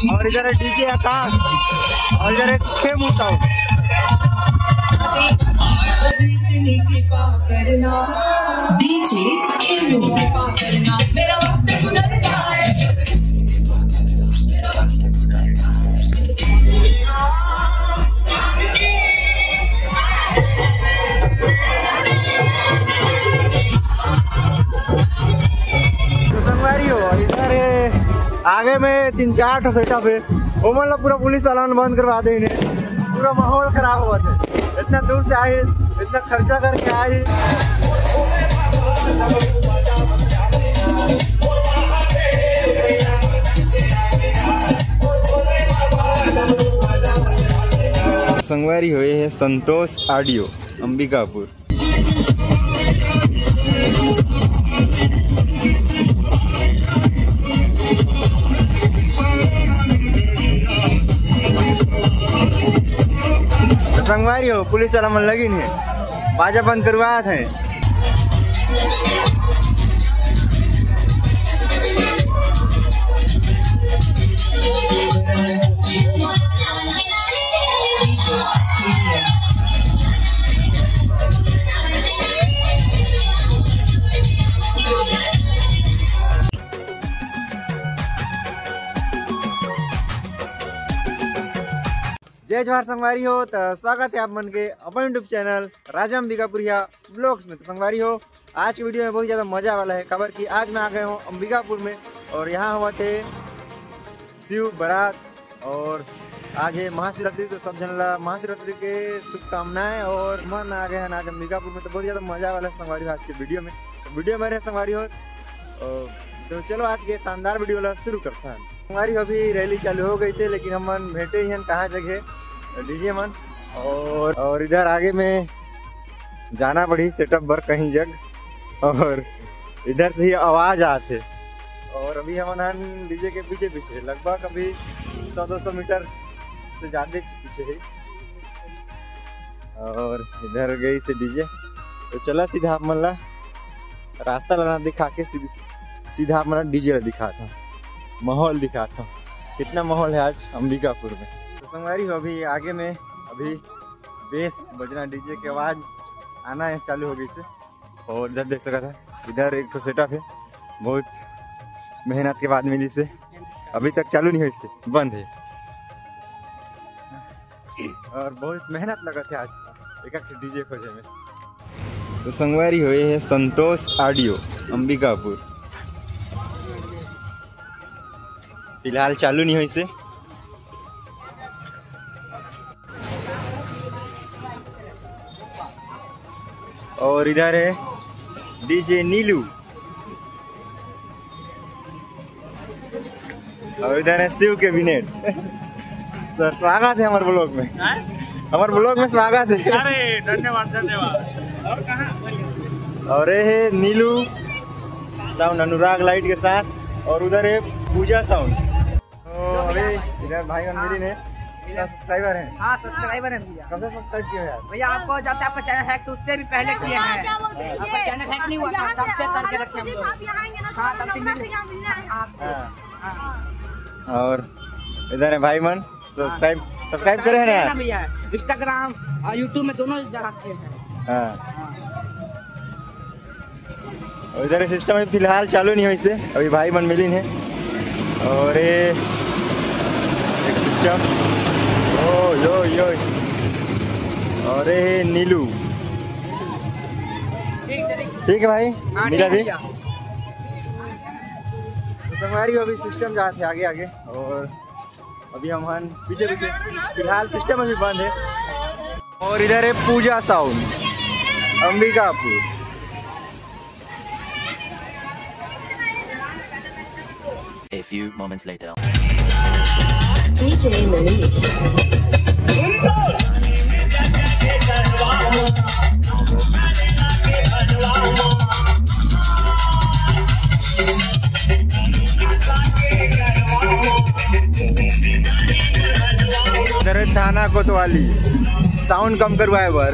और इधर है डीजे आकाश और इधर है खेमू साउंड। तो संगवारी हो इधर आगे में 3-4 ठो सेटअप है वो मतलब पूरा पुलिस वाला बंद करवा दे इन्हें, पूरा माहौल खराब हुआ था। इतना दूर से आए, इतना खर्चा करके आए। संगवारी हुए है संतोष ऑडियो अंबिकापुर। संगवारी हो पुलिस वाला मन लगी नहीं, बाजा बंद करवाया था। जय जवाहर संगवारी हो, तो स्वागत है आप मन के अपन यूट्यूब चैनल राजा अंबिकापुरिया ब्लॉग्स में। तो संगवारी हो आज की वीडियो में बहुत ज़्यादा मजा वाला है खबर की। आज मैं आ गए हूँ अंबिकापुर में और यहाँ हुआ थे शिव बारात और आज है महाशिवरात्रि। तो सब जनला महाशिवरात्रि के शुभकामनाएं और मन आ गए हैं आज अंबिकापुर में। तो बहुत ज़्यादा मजा वाला है संगवारी हो आज की वीडियो में। तो वीडियो में रहे संगवारी हो, तो चलो आज के शानदार वीडियो वाला शुरू करता है। हमारी अभी रैली चालू हो गई से, लेकिन हम मन भेटे ही हैं कहाँ जगह डीजे मन। और इधर आगे में जाना पड़ी सेटअप बर कहीं जग, और इधर से ही आवाज आते। और अभी हम डीजे के पीछे पीछे लगभग अभी 100-200 मीटर से ज़्यादा पीछे है। और इधर गई से डीजे, तो चला सीधा आप मन रास्ता लगा दिखा के सीधा आप मन डीजे दिखा था, माहौल दिखा था। कितना माहौल है आज अंबिकापुर में। तो संगवारी हो अभी आगे में अभी बेस बजना, डीजे की आवाज़ आना है चालू हो गई से। और इधर देख सका था, इधर एक तो सेटअप है, बहुत मेहनत के बाद मिली से, अभी तक चालू नहीं हुई से, बंद है। और बहुत मेहनत लगा था आज एक डीजे खोजे में। तो संगवारी हुए है संतोष ऑडियो अंबिकापुर, फिलहाल चालू नहीं हुई से। और इधर है डीजे नीलू, और इधर है शिव कैबिनेट। सर स्वागत है हमारे ब्लॉग में, हमारे ब्लॉग में स्वागत है। अरे धन्यवाद धन्यवाद। और कहाँ? और ये है नीलू साउंड अनुराग लाइट के साथ, और उधर है पूजा साउंड। इधर भाई मिली ने सब्सक्राइबर हैं। हाँ सब्सक्राइबर है भैया। कब से सब्सक्राइब किया है भैया? आपको जब से आपका चैनल हैक उससे भी पहले किए हैं। आपका चैनल हैक नहीं हुआ था तब से करके रखे हम लोग। हाँ तब से मिले। और इधर है भाई मन, सब्सक्राइब करे हैं ना भैया? इंस्टाग्राम और यूट्यूब में दोनों जगह किए हैं। हाँ, और इधर सिस्टम है फिलहाल चालू नहीं हुई से, अभी भाई मन मिली है। और ये एक सिस्टम, ओ यो और ये नीलू। ठीक है भाई, मिला भी। तो संगवारी अभी सिस्टम जाते आगे आगे, और अभी हम पीछे पीछे, फिलहाल सिस्टम अभी बंद है। और इधर है Puja sound Ambikapur. A few moments later. DJ Manish. इधर थाना कोतवाली, साउंड कम करवाए बर।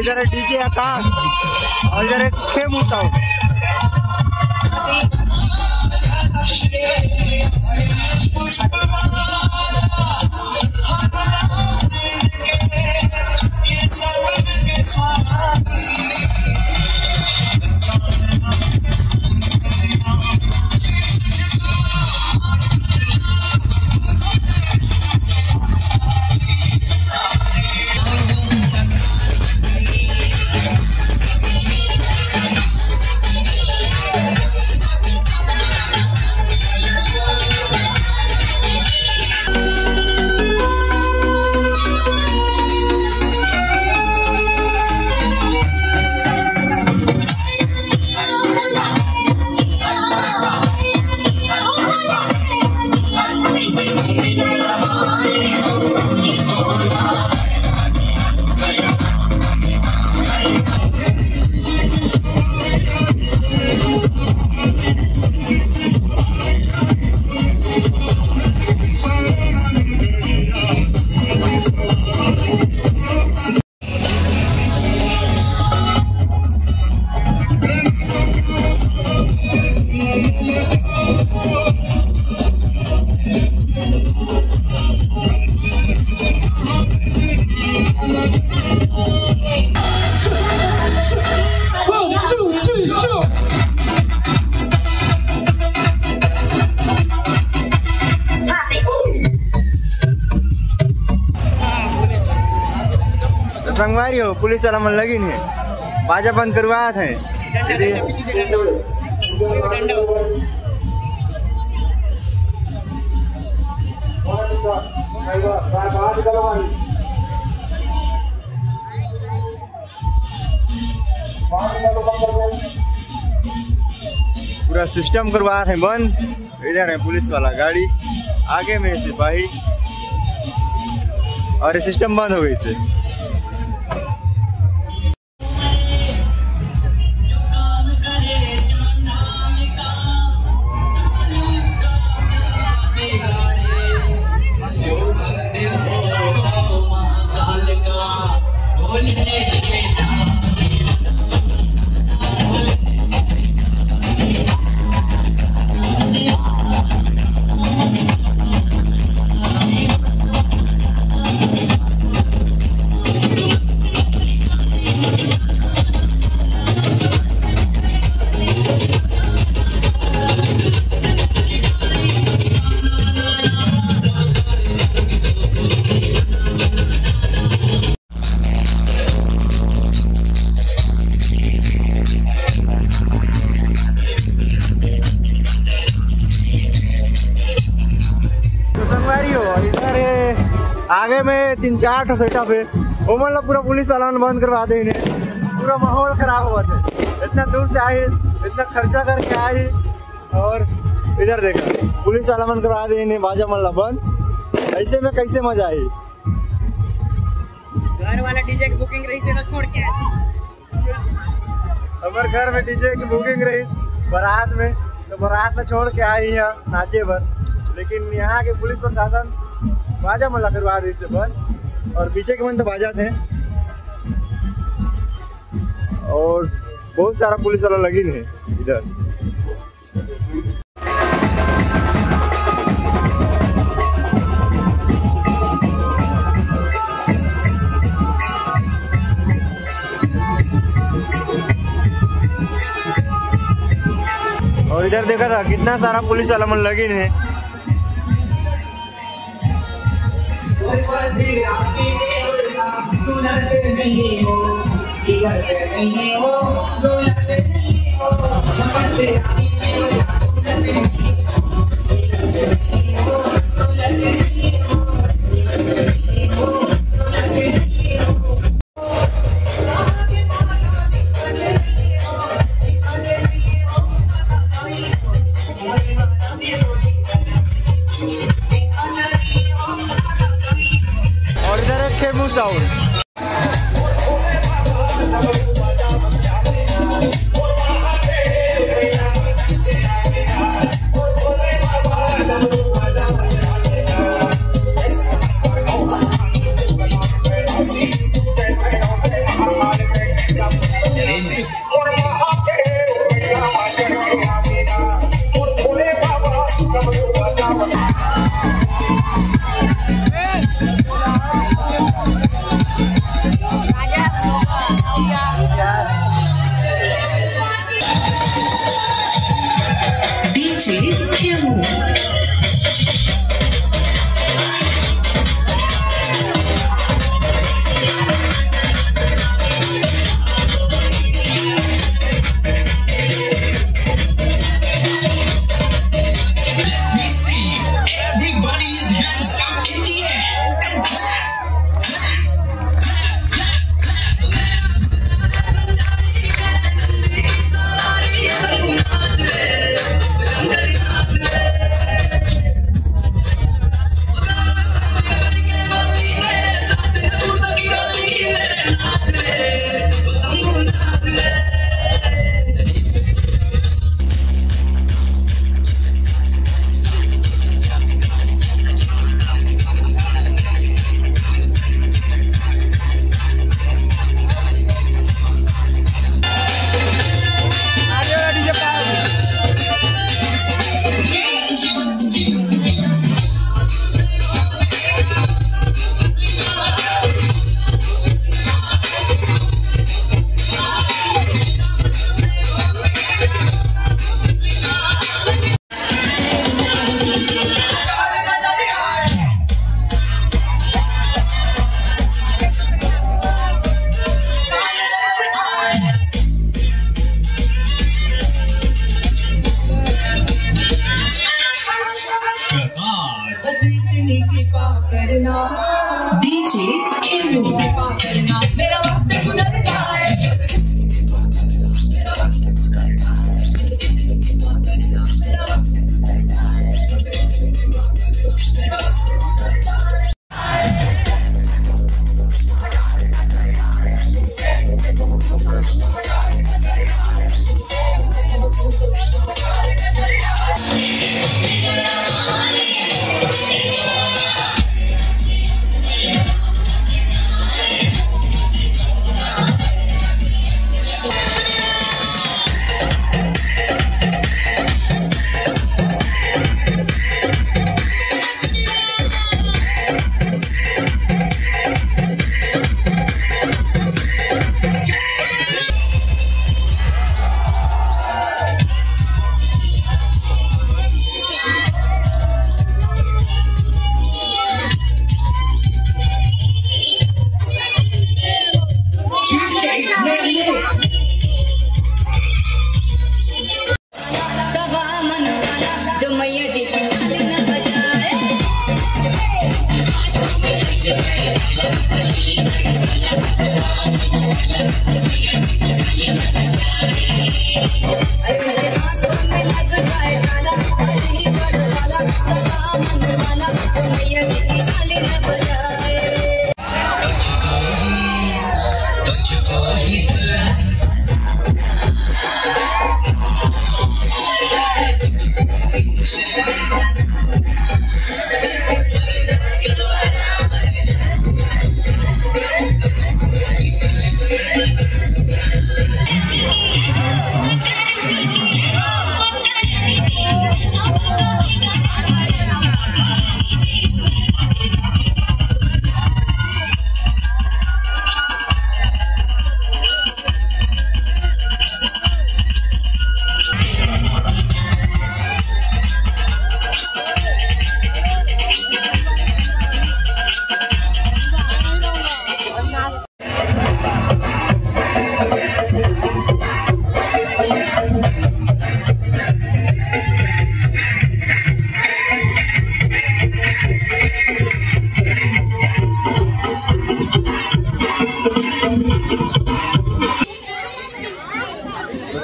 इधर है डीजे आकाश और इधर है खेमू साउंड। संगवारी हो पुलिस वाला मन लगी नहीं बाजा बंद करवाया था। पूरा सिस्टम करवाया था बंद। इधर है पुलिस वाला गाड़ी, आगे में सिपाही और ये सिस्टम बंद हो गई से। आगे में 3-4 ठो सेटअप है वो मतलब पूरा पुलिस वाला बंद करवा दे इन्हें। पूरा माहौल खराब हुआ था, इतना दूर से आए, इतना खर्चा करके आए और इधर देखा पुलिस वाला बंद करवा दे इन्हें, बाजा मल्ला बंद। ऐसे में कैसे मजा आई। घर वाला डीजे की बुकिंग रही थी ना, छोड़ के हमारे घर में डीजे की बुकिंग रही बारात में, तो बारात में छोड़ के आई यहाँ नाचे भर। लेकिन यहाँ के पुलिस प्रशासन बाजा मल्ला करवा दे इससे बंद। और पीछे के मन तो बाजा थे और बहुत सारा पुलिस वाला लगी है इधर। और इधर देखा था कितना सारा पुलिस वाला मन लगी है। और इधर है खेमू साउंड। DJ मेरा वक्त गुजर जाए जो मैया जी की ताली न बजाए हाथों में लग जाए ताला अली बड़ वाला सवा मन वाला जो मैया जी की ताली न बजाए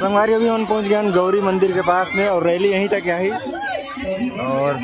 संगवारी अभी हम पहुंच गए गौरी मंदिर के पास में और रैली यहीं तक आई और